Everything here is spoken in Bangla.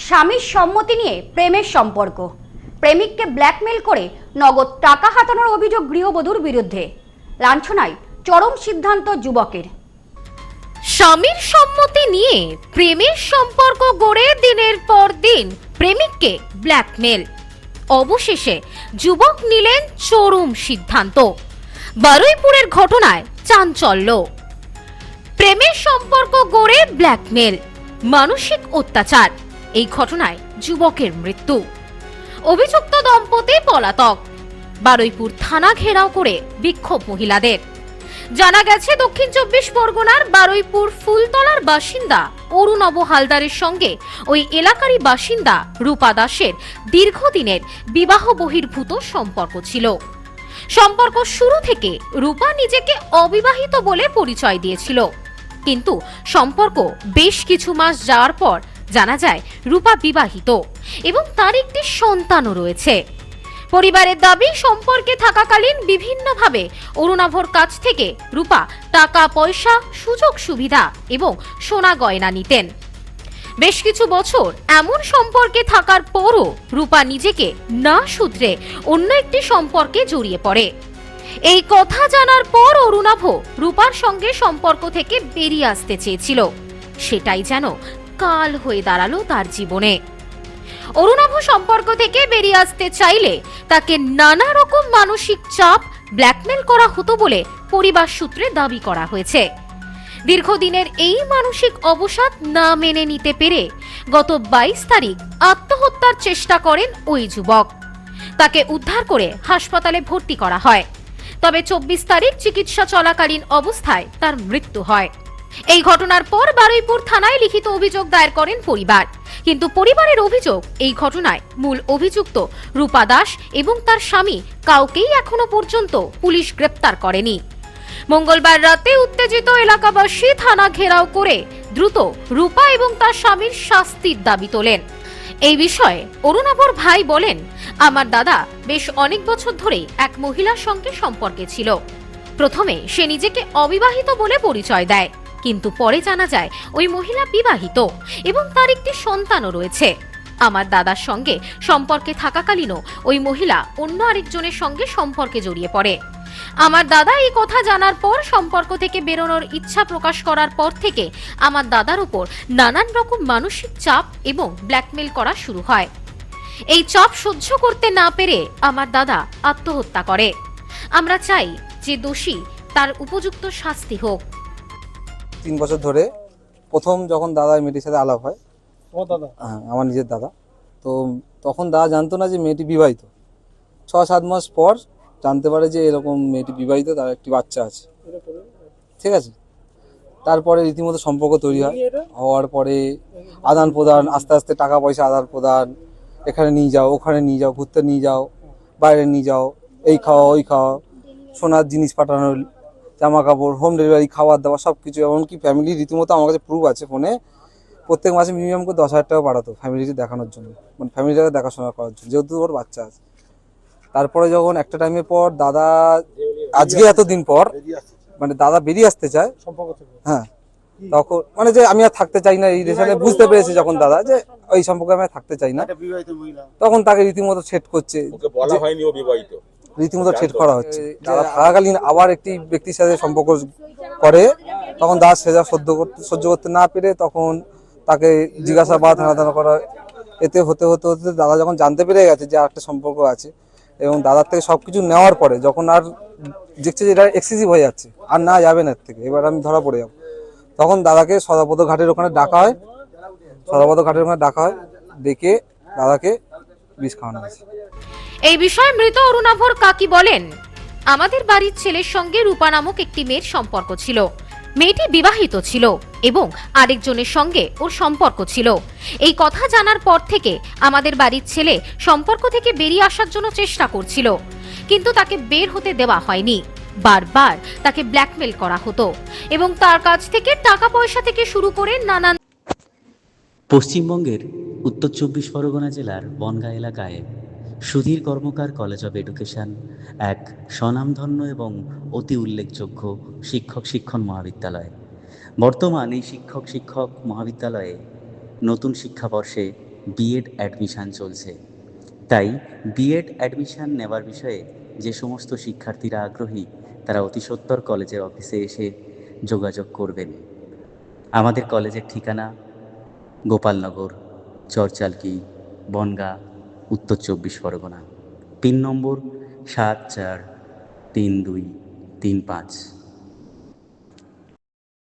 স্বামীর সম্মতি নিয়ে প্রেমের সম্পর্ক, প্রেমিককে ব্ল্যাকমেল করে নগদ টাকা হাতানোর অভিযোগ গৃহবধূর বিরুদ্ধে। লাঞ্ছনায় চরম সিদ্ধান্ত যুবকের। স্বামীর সম্মতি নিয়ে প্রেমের সম্পর্ক গড়ে দিনের পর দিন প্রেমিককে ব্ল্যাকমেল, অবশেষে যুবক নিলেন চরম সিদ্ধান্ত। বারুইপুরের ঘটনায় চাঞ্চল্য। প্রেমের সম্পর্ক গড়ে ব্ল্যাকমেল, মানসিক অত্যাচার, এই ঘটনায় যুবকের মৃত্যু। অভিযুক্ত দম্পতি পলাতক। বারুইপুর থানা ঘেরাও করে বিক্ষোভ মহিলাদের। জানা গেছে, দক্ষিণ ২৪ পরগনার বারুইপুর ফুলতলার বাসিন্দা অরুণব হালদারের সঙ্গে ওই এলাকারই বাসিন্দা রূপা দাসের দীর্ঘদিনের বিবাহ বহির্ভূত সম্পর্ক ছিল। সম্পর্ক শুরু থেকে রূপা নিজেকে অবিবাহিত বলে পরিচয় দিয়েছিল, কিন্তু সম্পর্ক বেশ কিছু মাস যাওয়ার পর জানা যায় রূপা বিবাহিত এবং তার একটি সন্তানও রয়েছে। পরিবারের দাবি, সম্পর্কে থাকাকালীন বিভিন্নভাবে অরুণাভর কাছ থেকে রূপা টাকা পয়সা, সুযোগ সুবিধা এবং সোনা গয়না নিতেন। বেশ কিছু বছর এমন সম্পর্কে থাকার পরও রূপা নিজেকে না শুধরে অন্য একটি সম্পর্কে জড়িয়ে পড়ে। এই কথা জানার পর অরুণাভ রূপার সঙ্গে সম্পর্ক থেকে বেরিয়ে আসতে চেয়েছিল। সেটাই যেন কাল হয়ে দাঁড়ালো তার জীবনে। অরুণাভ সম্পর্ক থেকে বেরিয়ে আসতে চাইলে তাকে নানা রকম মানসিক চাপ, ব্ল্যাকমেল করা হতো বলে পরিবার সূত্রে দাবি করা হয়েছে। দীর্ঘদিনের এই মানসিক অবসাদ না মেনে নিতে পেরে গত ২২ তারিখ আত্মহত্যার চেষ্টা করেন ওই যুবক। তাকে উদ্ধার করে হাসপাতালে ভর্তি করা হয়, তবে ২৪ তারিখ চিকিৎসা চলাকালীন অবস্থায় তার মৃত্যু হয়। এই ঘটনার পর বারুইপুর থানায় লিখিত অভিযোগ দায়ের করেন পরিবার, কিন্তু পরিবারের অভিযোগ, এই ঘটনায় মূল অভিযুক্ত রূপা দাস এবং তার স্বামী কাউকেই এখনো পর্যন্ত পুলিশ গ্রেপ্তার করেনি। মঙ্গলবার রাতে উত্তেজিত এলাকাবাসী থানা ঘেরাও করে দ্রুত রূপা এবং তার স্বামীর শাস্তির দাবি তোলেন। এই বিষয়ে অরুণাভর ভাই বলেন, আমার দাদা বেশ অনেক বছর ধরেই এক মহিলার সঙ্গে সম্পর্কে ছিল। প্রথমে সে নিজেকে অবিবাহিত বলে পরিচয় দেয়, কিন্তু পরে জানা যায় ওই মহিলা বিবাহিত এবং তার একটি সন্তানও রয়েছে। আমার দাদার সঙ্গে সম্পর্কে থাকাকালীনও ওই মহিলা অন্য আরেকজনের সঙ্গে সম্পর্কে জড়িয়ে পড়ে। আমার দাদা এই কথা জানার পর সম্পর্ক থেকে বেরোনোর ইচ্ছা প্রকাশ করার পর থেকে আমার দাদার উপর নানান রকম মানসিক চাপ এবং ব্ল্যাকমেল করা শুরু হয়। এই চাপ সহ্য করতে না পেরে আমার দাদা আত্মহত্যা করে। আমরা চাই যে দোষী তার উপযুক্ত শাস্তি হোক। ৩ বছর ধরে প্রথম যখন দাদা মেয়েটির সাথে আলাপ হয়, হ্যাঁ আমার নিজের দাদা, তো তখন দাদা জানতো না যে মেয়েটি বিবাহিত। ৬-৭ মাস পর জানতে পারে যে এরকম মেয়েটি বিবাহিত, তার একটি বাচ্চা আছে, ঠিক আছে। তারপরে রীতিমতো সম্পর্ক তৈরি হয়। হওয়ার পরে আদান প্রদান, আস্তে আস্তে টাকা পয়সা আদান প্রদান, এখানে নিয়ে যাও, ওখানে নিয়ে যাও, ঘুরতে নিয়ে যাও, বাইরে নিয়ে যাও, এই খাওয়া ওই খাওয়া, সোনার জিনিস পাঠানো, জামা কাপড়, হোম ডেলিভারি, খাবার দাবার সব কিছু। এমনকি ফ্যামিলি রীতিমতো আমার কাছে প্রুফ আছে ফোনে, প্রত্যেক মাসে মিনিমাম করে ১০,০০০ টাকা পাঠাতো ফ্যামিলিকে দেখানোর জন্য, মানে ফ্যামিলিটাকে দেখাশোনা করার জন্য, যেহেতু ওর বাচ্চা আছে। তারপরে যখন একটা টাইমের পর দাদা, আজকে এতদিন পর মানে দাদা বেরিয়ে আসতে চায়, হ্যাঁ, তখন মানে যে আমি আর থাকতে চাই না এই রিলেশনে, বুঝতে পেরেছে যখন দাদা যে ওই সম্পর্কে আমি আর থাকতে চাই না, তখন তাকে রীতিমতো সেট করছে, রীতিমতো ঠেট করা হচ্ছে। দাদা থাকাকালীন আবার একটি ব্যক্তির সাথে সম্পর্ক করে, তখন দাদা সেটা সহ্য করতে না পেরে তখন তাকে জিজ্ঞাসাবাদ হানাদানা করা। এতে হতে হতে হতে দাদা যখন জানতে পেরে গেছে যে আরেকটা সম্পর্ক আছে, এবং দাদার থেকে সবকিছু নেওয়ার পরে যখন আর দেখছে যে এটা এক্সেসিভ হয়ে যাচ্ছে, আর না যাবে না এর থেকে, এবার আমি ধরা পড়ে যাবো, তখন দাদাকে সদাপদ ঘাটের ওখানে ডাকা হয়। ডেকে দাদাকে বিষ খাওয়ানো হয়েছে। এই বিষয়ে মৃত অরুণাভর কাকি বলেন, আমাদের বাড়ির ছেলের সঙ্গে রূপা নামক একটি মেয়ের সম্পর্ক ছিল। মেয়েটি বিবাহিত ছিল এবং আরেকজনের সঙ্গে ওর সম্পর্ক ছিল। এই কথা জানার পর থেকে আমাদের বাড়ির ছেলে সম্পর্ক থেকে বেরিয়ে আসার জন্য চেষ্টা করছিল, কিন্তু তাকে বের হতে দেওয়া হয়নি। বারবার তাকে ব্ল্যাকমেল করা হতো এবং তার কাছ থেকে টাকা পয়সা থেকে শুরু করে নানান। পশ্চিমবঙ্গের উত্তর ২৪ পরগনা জেলার বনগাঁ এলাকায় সুধীর কর্মকার কলেজ অব এডুকেশন এক স্বনামধন্য এবং অতি উল্লেখযোগ্য শিক্ষণ মহাবিদ্যালয়। বর্তমান এই শিক্ষক মহাবিদ্যালয়ে নতুন শিক্ষাবর্ষে বিএড অ্যাডমিশান চলছে। তাই বিএড অ্যাডমিশান নেওয়ার বিষয়ে যে সমস্ত শিক্ষার্থীরা আগ্রহী তারা অতি সত্বর কলেজের অফিসে এসে যোগাযোগ করবেন। আমাদের কলেজের ঠিকানা গোপালনগর, চরচালকি, বনগাঁ, উত্তর 24 পরগনা। পিন নম্বর 743235।